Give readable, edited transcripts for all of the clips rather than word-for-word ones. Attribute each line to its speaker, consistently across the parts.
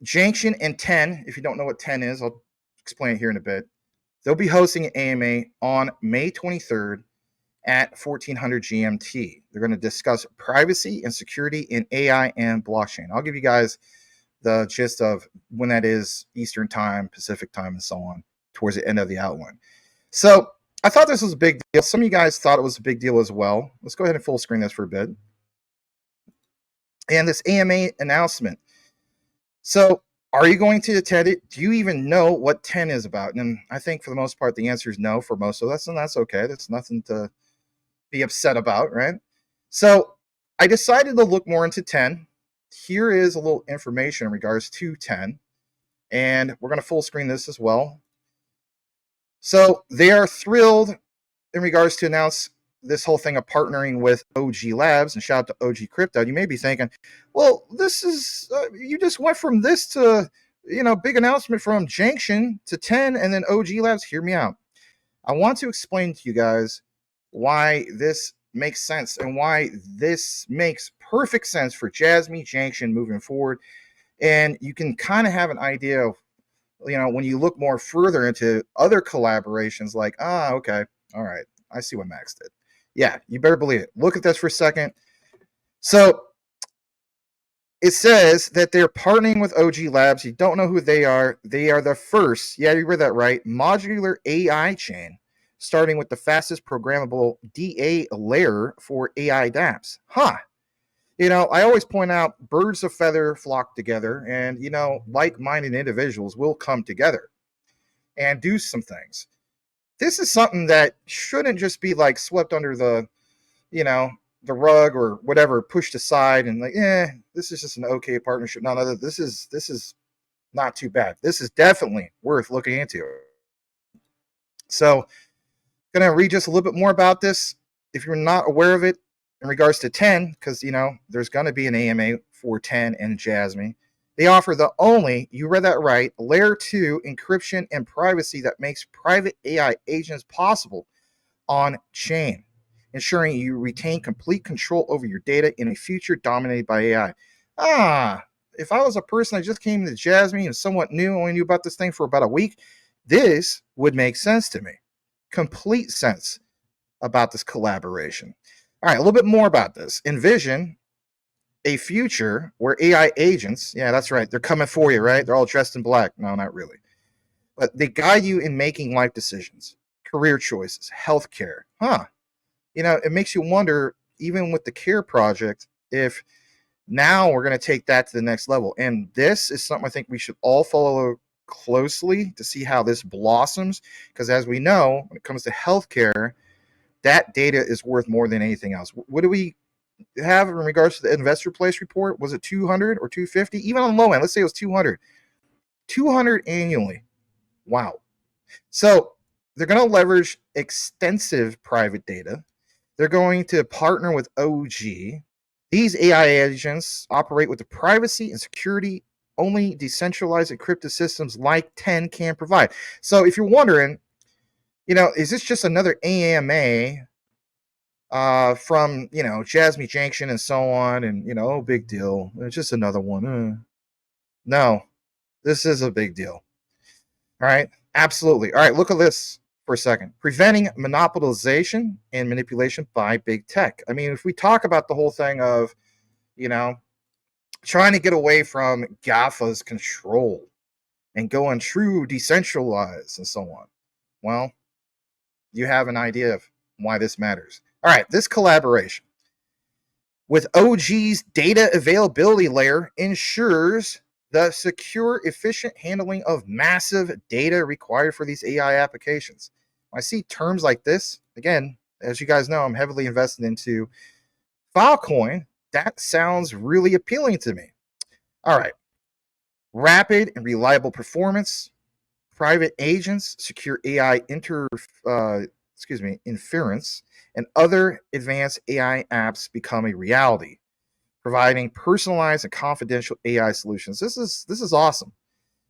Speaker 1: JANCTION and 10, if you don't know what 10 is, I'll explain it here in a bit. They'll be hosting an AMA on May 23rd at 1400 GMT. They're going to discuss privacy and security in AI and blockchain. I'll give you guys the gist of when that is, Eastern time, Pacific time, and so on, towards the end of the outline. So I thought this was a big deal. Some of you guys thought it was a big deal as well. Let's go ahead and full screen this for a bit. And this AMA announcement. So are you going to attend it? Do you even know what 10 is about? And I think for the most part, the answer is no for most of us, and that's okay. That's nothing to be upset about, right? So I decided to look more into 10. Here is a little information in regards to 10, and we're going to full screen this as well. So they are thrilled in regards to announce this whole thing of partnering with OG Labs, and shout out to OG Crypto. You may be thinking, well, this is, you just went from this to, big announcement from JANCTION to 10 and then OG Labs. Hear me out. I want to explain to you guys why this makes sense and why this makes perfect sense for JASMY JANCTION moving forward. And you can kind of have an idea of, when you look more further into other collaborations, like, okay, all right, I see what Max did. Yeah, you better believe it. Look at this for a second. So it says that they're partnering with OG Labs. You don't know who they are. They are the first, yeah, you read that right, modular AI chain, starting with the fastest programmable DA layer for AI dApps. I always point out birds of feather flock together, and, like-minded individuals will come together and do some things. This is something that shouldn't just be like swept under the rug or whatever, pushed aside and like, this is just an okay partnership. No, this is not too bad. This is definitely worth looking into. So, gonna read just a little bit more about this. If you're not aware of it in regards to 10, because there's gonna be an AMA for 10 and JASMY. They offer the only, you read that right, layer 2 encryption and privacy that makes private AI agents possible on chain, ensuring you retain complete control over your data in a future dominated by AI. If I was a person that just came to JASMY and somewhat new, only knew about this thing for about a week, this would make sense to me. Complete sense about this collaboration. All right, a little bit more about this. Envision a future where AI agents, yeah, that's right, they're coming for you, right? They're all dressed in black. No, not really. But they guide you in making life decisions, career choices, healthcare. It makes you wonder, even with the CARE project, if now we're going to take that to the next level. And this is something I think we should all follow closely to see how this blossoms. Because as we know, when it comes to healthcare, that data is worth more than anything else. What do we have in regards to the investor place report? Was it 200 or 250? Even on the low end, let's say it was 200. 200 annually. Wow. So they're going to leverage extensive private data. They're going to partner with OG. These AI agents operate with the privacy and security only decentralized encrypted systems like 10 can provide. So if you're wondering, is this just another AMA from, JASMY JANCTION and so on, and, oh, big deal. It's just another one. No, this is a big deal. All right, absolutely. All right, look at this for a second. Preventing monopolization and manipulation by big tech. I mean, if we talk about the whole thing of, trying to get away from GAFA's control and going true decentralized and so on, well, you have an idea of why this matters. All right, this collaboration with OG's data availability layer ensures the secure, efficient handling of massive data required for these AI applications. When I see terms like this, again, as you guys know, I'm heavily invested into Filecoin. That sounds really appealing to me. All right. Rapid and reliable performance, private agents, secure AI inference, and other advanced AI apps become a reality, providing personalized and confidential AI solutions. This is awesome.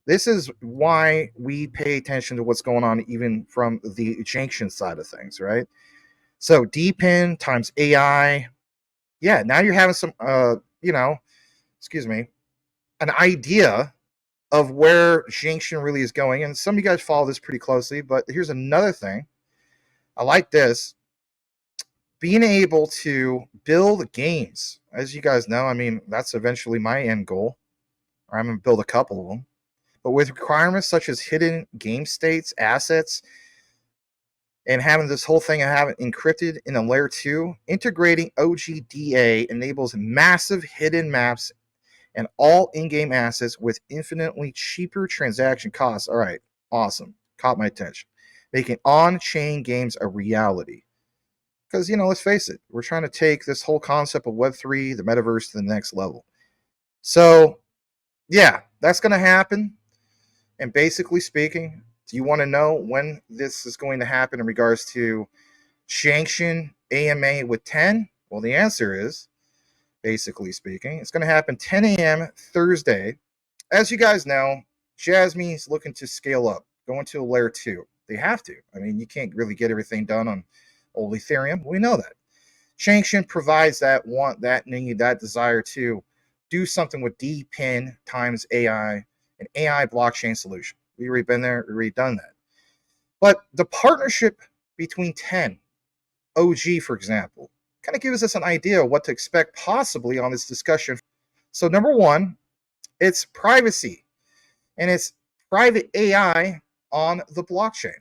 Speaker 1: This is why we pay attention to what's going on, even from the JANCTION side of things, right? So DPIN times AI. Yeah, now you're having some, an idea of where JANCTION really is going. And some of you guys follow this pretty closely, but here's another thing. I like this. Being able to build games. As you guys know, I mean, that's eventually my end goal. Or I'm going to build a couple of them. But with requirements such as hidden game states, assets, and having this whole thing have it encrypted in a layer 2, integrating OGDA enables massive hidden maps and all in-game assets with infinitely cheaper transaction costs. All right, awesome. Caught my attention. Making on-chain games a reality. Because, let's face it, we're trying to take this whole concept of Web3, the metaverse, to the next level. So, yeah, that's going to happen. And basically speaking, do you want to know when this is going to happen in regards to JANCTION AMA with 10? Well, the answer is, basically speaking, it's going to happen 10 a.m. Thursday. As you guys know, JASMY is looking to scale up, going to a layer 2. They have to. I mean, you can't really get everything done on old Ethereum. We know that. JANCTION provides that need, that desire to do something with DPIN times AI, an AI blockchain solution. We've already been there, we've already done that. But the partnership between 10, OG, for example, kind of gives us an idea of what to expect possibly on this discussion. So, number one, it's privacy, and it's private AI on the blockchain.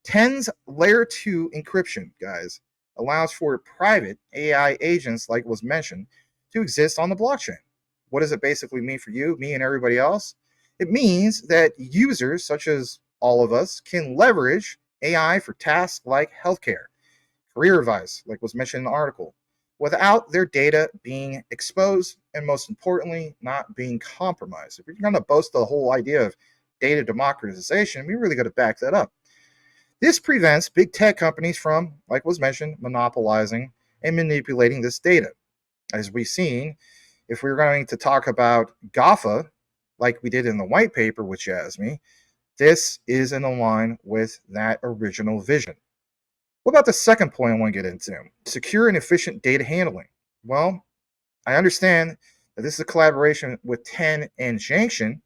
Speaker 1: 10's layer 2 encryption, guys, allows for private AI agents, like was mentioned, to exist on the blockchain. What does it basically mean for you, me, and everybody else? It means that users, such as all of us, can leverage AI for tasks like healthcare, career advice, like was mentioned in the article, without their data being exposed and, most importantly, not being compromised. If you're going to boast the whole idea of data democratization, we really got to back that up. This prevents big tech companies from, like was mentioned, monopolizing and manipulating this data. As we've seen, if we're going to talk about GAFA, like we did in the white paper with JASMY, this is in line with that original vision. What about the second point I want to get into? Secure and efficient data handling. Well, I understand that this is a collaboration with 10 and JANCTION,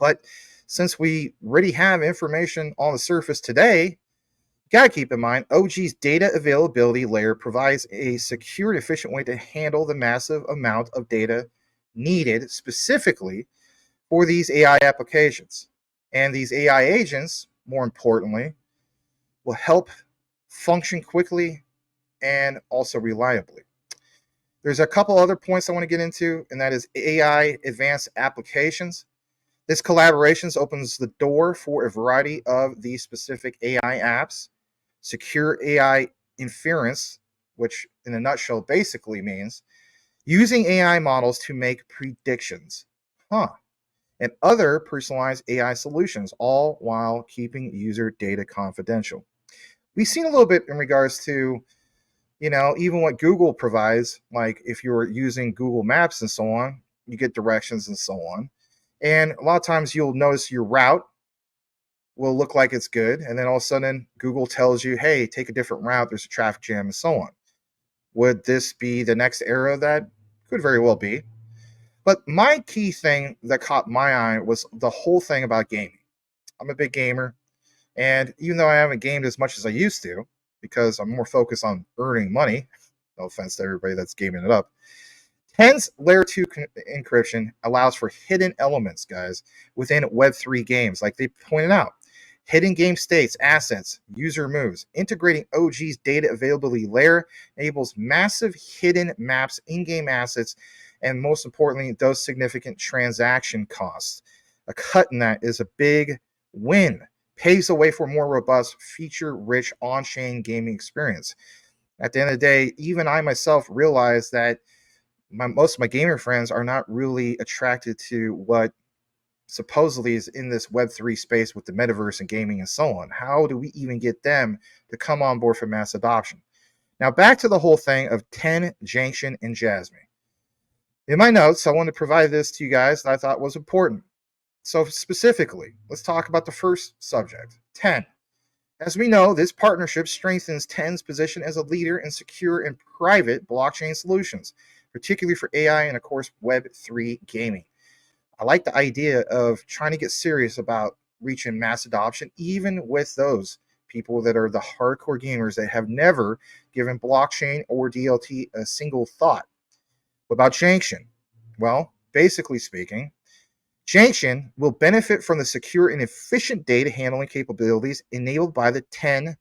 Speaker 1: but since we already have information on the surface today, you got to keep in mind OG's data availability layer provides a secure and efficient way to handle the massive amount of data needed specifically for these AI applications. And these AI agents, more importantly, will help function quickly and also reliably. There's a couple other points I want to get into, and that is AI advanced applications. This collaborations opens the door for a variety of these specific AI apps. Secure AI inference, which in a nutshell basically means using AI models to make predictions. And other personalized AI solutions, all while keeping user data confidential. We've seen a little bit in regards to, even what Google provides, like if you're using Google Maps and so on, you get directions and so on. And a lot of times you'll notice your route will look like it's good. And then all of a sudden, Google tells you, hey, take a different route. There's a traffic jam and so on. Would this be the next era of that? Could very well be. But my key thing that caught my eye was the whole thing about gaming. I'm a big gamer. And even though I haven't gamed as much as I used to, because I'm more focused on earning money, no offense to everybody that's gaming it up, 10's layer 2 encryption allows for hidden elements, guys, within Web3 games, like they pointed out. Hidden game states, assets, user moves. Integrating OG's data availability layer enables massive hidden maps, in-game assets, and most importantly, those significant transaction costs. A cut in that is a big win. Paves the way for a more robust, feature-rich on-chain gaming experience. At the end of the day, even I myself realize that most of my gamer friends are not really attracted to what supposedly is in this Web3 space with the metaverse and gaming and so on. How do we even get them to come on board for mass adoption? Now, back to the whole thing of 10, JANCTION, and JASMY. In my notes, I want to provide this to you guys that I thought was important. So specifically, let's talk about the first subject, 10. As we know, this partnership strengthens 10's position as a leader in secure and private blockchain solutions, particularly for AI and, of course, Web3 gaming. I like the idea of trying to get serious about reaching mass adoption, even with those people that are the hardcore gamers that have never given blockchain or DLT a single thought. What about JANCTION? Well, basically speaking, JANCTION will benefit from the secure and efficient data handling capabilities enabled by the 10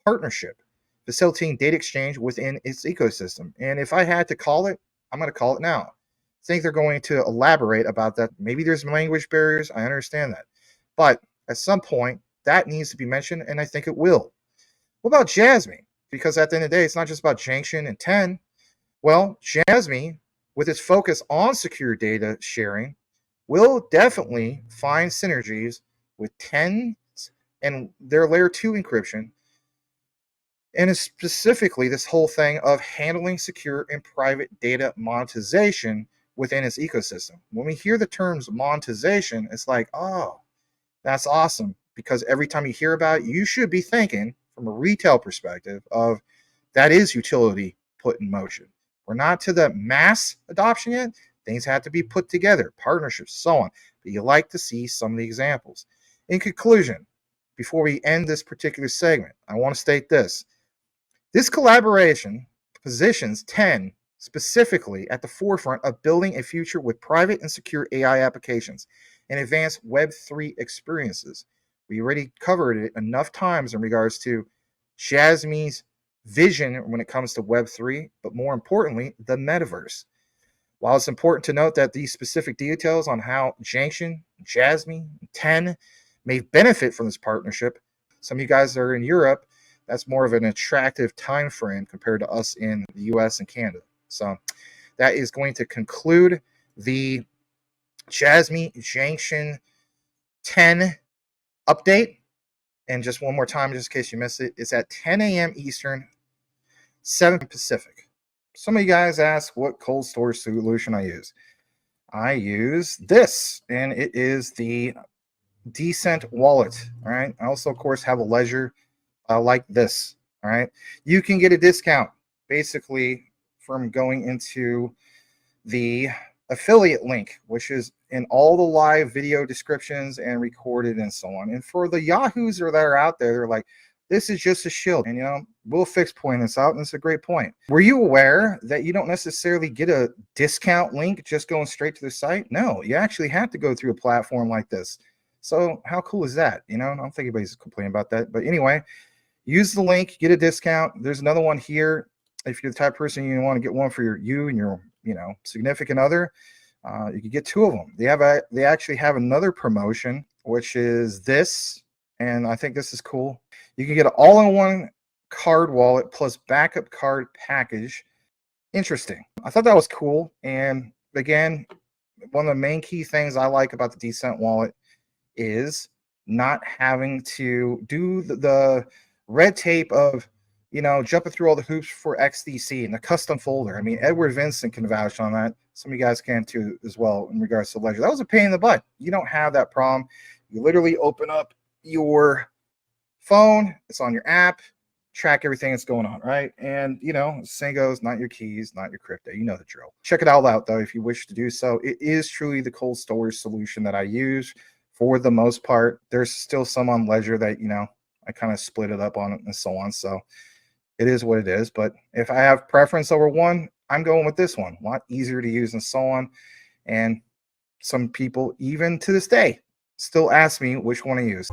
Speaker 1: partnership, facilitating data exchange within its ecosystem. And if I had to call it, I'm going to call it now. I think they're going to elaborate about that. Maybe there's language barriers. I understand that. But at some point, that needs to be mentioned, and I think it will. What about JASMY? Because at the end of the day, it's not just about JANCTION and 10. Well, JASMY, with its focus on secure data sharing, will definitely find synergies with 10 and their layer 2 encryption, and specifically this whole thing of handling secure and private data monetization within its ecosystem. When we hear the terms monetization, it's like, oh, that's awesome, because every time you hear about it, you should be thinking from a retail perspective of that is utility put in motion. We're not to the mass adoption yet. Things have to be put together, partnerships, so on. But you like to see some of the examples. In conclusion, before we end this particular segment, I want to state this. This collaboration positions 10 specifically at the forefront of building a future with private and secure AI applications and advanced Web3 experiences. We already covered it enough times in regards to JASMY's vision when it comes to Web3, but more importantly, the metaverse. While it's important to note that these specific details on how JANCTION, JASMY, 10 may benefit from this partnership, some of you guys that are in Europe, that's more of an attractive time frame compared to us in the US and Canada. So that is going to conclude the JASMY JANCTION 10 update. And just one more time, just in case you missed it, it's at 10 a.m. Eastern, 7 Pacific. Some of you guys ask what cold storage solution I use. I use this, and it is the Decent wallet. All right. I also, of course, have a Ledger like this. All right. You can get a discount basically from going into the affiliate link, which is in all the live video descriptions and recorded and so on. And for the yahoos that are out there, they're like, this is just a shield. And, we'll fix point this out. And it's a great point. Were you aware that you don't necessarily get a discount link just going straight to the site? No, you actually have to go through a platform like this. So how cool is that? I don't think anybody's complaining about that. But anyway, use the link, get a discount. There's another one here. If you're the type of person you want to get one for you and your significant other, you can get 2 of them. They actually have another promotion, which is this, and I think this is cool. You can get an all-in-one card wallet plus backup card package. Interesting. I thought that was cool. And again, one of the main key things I like about the Decent wallet is not having to do the red tape of jumping through all the hoops for XDC and the custom folder. I mean, Edward Vincent can vouch on that. Some of you guys can too as well in regards to Ledger. That was a pain in the butt. You don't have that problem. You literally open up your phone, it's on your app, track everything that's going on, right? And saying goes, not your keys, not your crypto. You know the drill. Check it all out though if you wish to do so. It is truly the cold storage solution that I use for the most part. There's still some on Ledger that I kind of split it up on it and so on. So it is what it is. But if I have preference over one, I'm going with this one. A lot easier to use and so on. And some people, even to this day, still ask me which one to use.